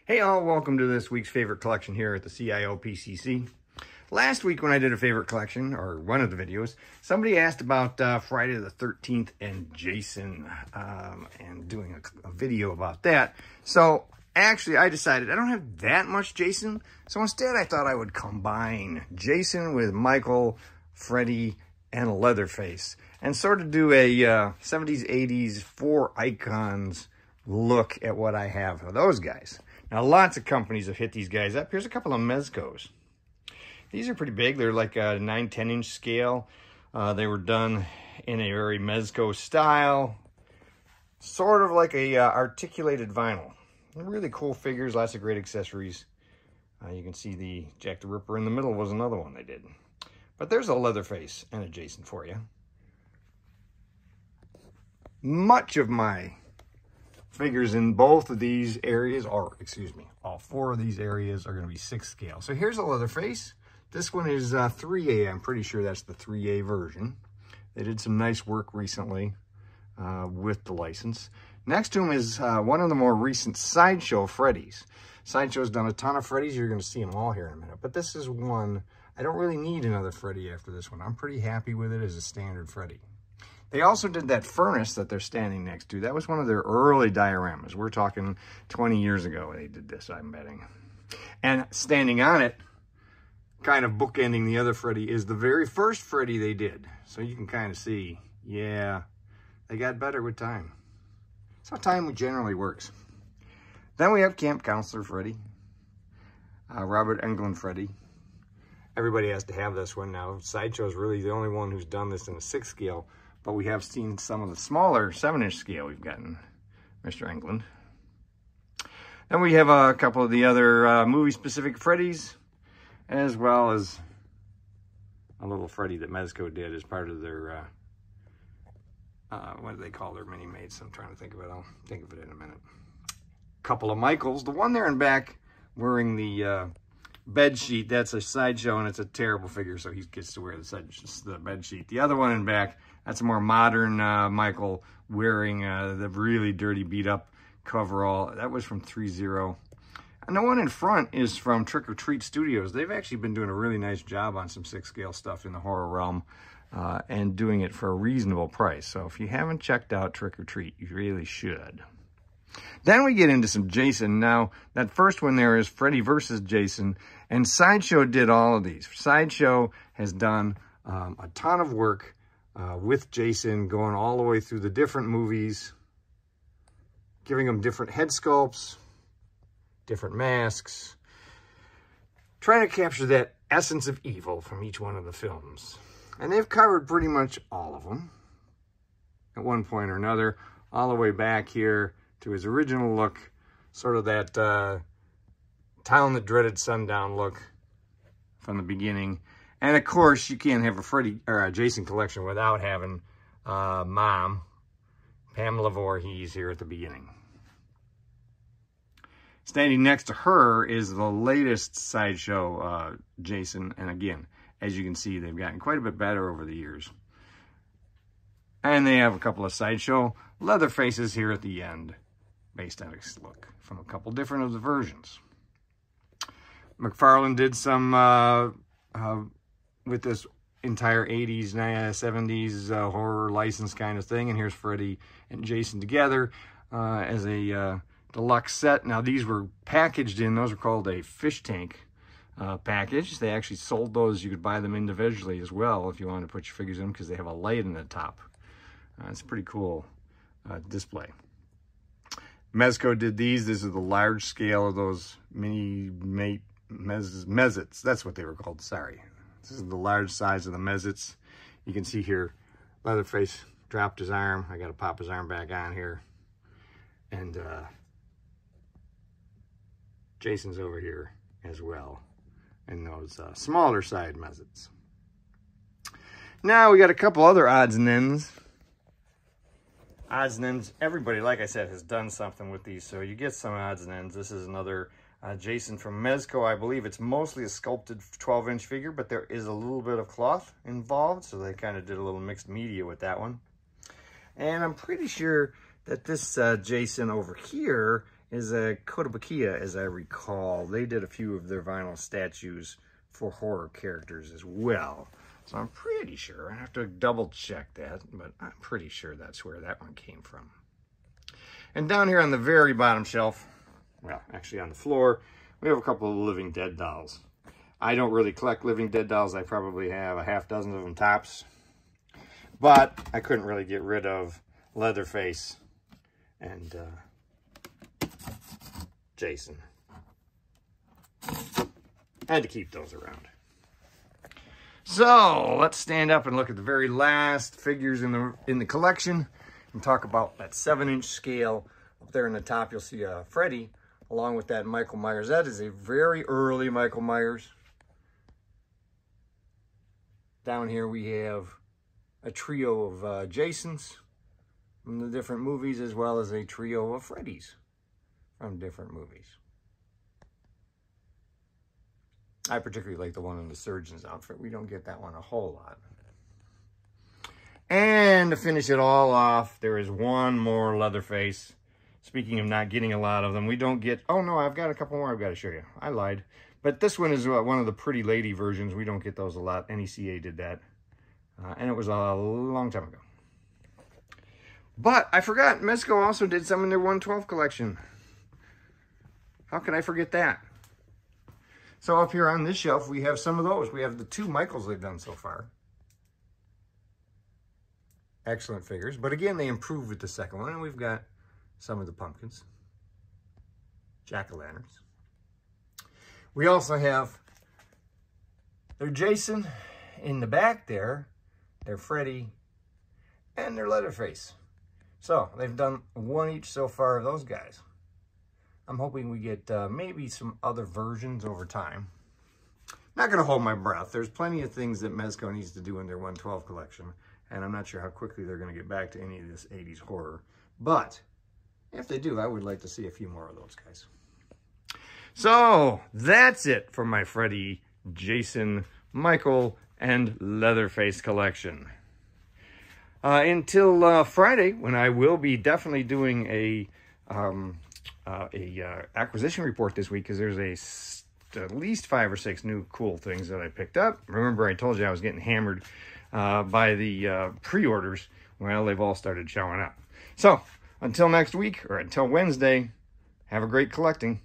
Hey all, welcome to this week's favorite collection here at the CIOPCC. Last week when I did a favorite collection, or one of the videos, somebody asked about Friday the 13th and Jason, and doing a video about that. So actually I decided I don't have that much Jason, so instead I thought I would combine Jason with Michael, Freddy, and Leatherface, and sort of do a 70s, 80s, 4 icons look at what I have for those guys. Now, lots of companies have hit these guys up. Here's a couple of Mezcos. These are pretty big. They're like a 9-10 inch scale. They were done in a very Mezco style, sort of like a articulated vinyl. They're really cool figures, lots of great accessories. You can see the Jack the Ripper in the middle was another one they did. But there's a Leatherface and a Jason for you. Much of my figures in both of these areas, or excuse me, all 4 of these areas are going to be 6 scale. So here's a Leatherface. This one is 3A. I'm pretty sure that's the 3A version. They did some nice work recently with the license. Next to him is one of the more recent Sideshow Freddys. Sideshow's done a ton of Freddys. You're going to see them all here in a minute. But this is one, I don't really need another Freddy after this one. I'm pretty happy with it as a standard Freddy. They also did that furnace that they're standing next to. That was one of their early dioramas. We're talking 20 years ago they did this, I'm betting. And standing on it, kind of bookending the other Freddy, is the very first Freddy they did. So you can kind of see, yeah, they got better with time. That's how time generally works. Then we have Camp Counselor Freddy, Robert Englund Freddy. Everybody has to have this one now. Sideshow's really the only one who's done this in a 6 scale. But we have seen some of the smaller 7-inch scale we've gotten, Mr. Englund. Then we have a couple of the other movie-specific Freddys, as well as a little Freddy that Mezco did as part of their, what do they call their mini-mates? I'm trying to think of it. I'll think of it in a minute. Couple of Michaels. The one there in back wearing the bed sheet, that's a Sideshow, and it's a terrible figure, so he gets to wear the bed sheet. The other one in back, that's a more modern Michael wearing the really dirty, beat-up coverall. That was from Threezero. And the one in front is from Trick or Treat Studios. They've actually been doing a really nice job on some 6-scale stuff in the horror realm and doing it for a reasonable price. So if you haven't checked out Trick or Treat, you really should. Then we get into some Jason. Now, that first one there is Freddy versus Jason, and Sideshow did all of these. Sideshow has done a ton of work with Jason, going all the way through the different movies, giving them different head sculpts, different masks, trying to capture that essence of evil from each one of the films. And they've covered pretty much all of them at one point or another, all the way back here to his original look, sort of that Town That Dreaded Sundown look from the beginning. And of course, you can't have a Freddy or a Jason collection without having Mom, Pamela Voorhees, here at the beginning. Standing next to her is the latest Sideshow Jason, and again, as you can see, they've gotten quite a bit better over the years. And they have a couple of Sideshow Leatherfaces here at the end, based on his look from a couple different of the versions. McFarlane did some with this entire 80s, 70s horror license kind of thing. And here's Freddy and Jason together as a deluxe set. Now, these were packaged in, those are called a fish tank package. They actually sold those. You could buy them individually as well if you wanted to put your figures in them, because they have a light in the top. It's a pretty cool display. Mezco did these. This is the large scale of those mini-mate Mezits. That's what they were called, sorry. This is the large size of the Mezits. You can see here, Leatherface dropped his arm. I got to pop his arm back on here. And Jason's over here as well in those smaller side Mezits. Now we got a couple other odds and ends. Odds and ends, everybody, like I said, has done something with these, so you get some odds and ends. This is another Jason from Mezco. I believe it's mostly a sculpted 12-inch figure, but there is a little bit of cloth involved, so they kind of did a little mixed media with that one. And I'm pretty sure that this Jason over here is a CIOPCC, as I recall. They did a few of their vinyl statues for horror characters as well. So I'm pretty sure, I have to double check that, but I'm pretty sure that's where that one came from. And down here on the very bottom shelf, well, actually on the floor, we have a couple of Living Dead dolls. I don't really collect Living Dead dolls. I probably have a half dozen of them tops. But I couldn't really get rid of Leatherface and Jason. I had to keep those around. So let's stand up and look at the very last figures in the collection and talk about that 7-inch scale. Up there in the top, you'll see Freddy along with that Michael Myers. That is a very early Michael Myers. Down here we have a trio of Jasons from the different movies, as well as a trio of Freddys from different movies. I particularly like the one in the surgeon's outfit. We don't get that one a whole lot. And to finish it all off, there is one more Leatherface. Speaking of not getting a lot of them, we don't get... Oh, no, I've got a couple more I've got to show you. I lied. But this one is one of the Pretty Lady versions. We don't get those a lot. NECA did that. And it was a long time ago. But I forgot, Mezco also did some in their 112 collection. How could I forget that? So up here on this shelf, we have some of those. We have the 2 Michaels they've done so far. Excellent figures. But again, they improved with the second one. And we've got some of the pumpkins. Jack-o'-lanterns. We also have their Jason in the back there. Their Freddy. And their Leatherface. So they've done 1 each so far of those guys. I'm hoping we get maybe some other versions over time. Not going to hold my breath. There's plenty of things that Mezco needs to do in their 112 collection. And I'm not sure how quickly they're going to get back to any of this 80s horror. But if they do, I would like to see a few more of those guys. So that's it for my Freddy, Jason, Michael, and Leatherface collection. Until Friday, when I will be definitely doing a acquisition report this week, because there's at least 5 or 6 new cool things that I picked up. Remember, I told you I was getting hammered by the pre-orders. Well, they've all started showing up. So until next week, or until Wednesday, have a great collecting.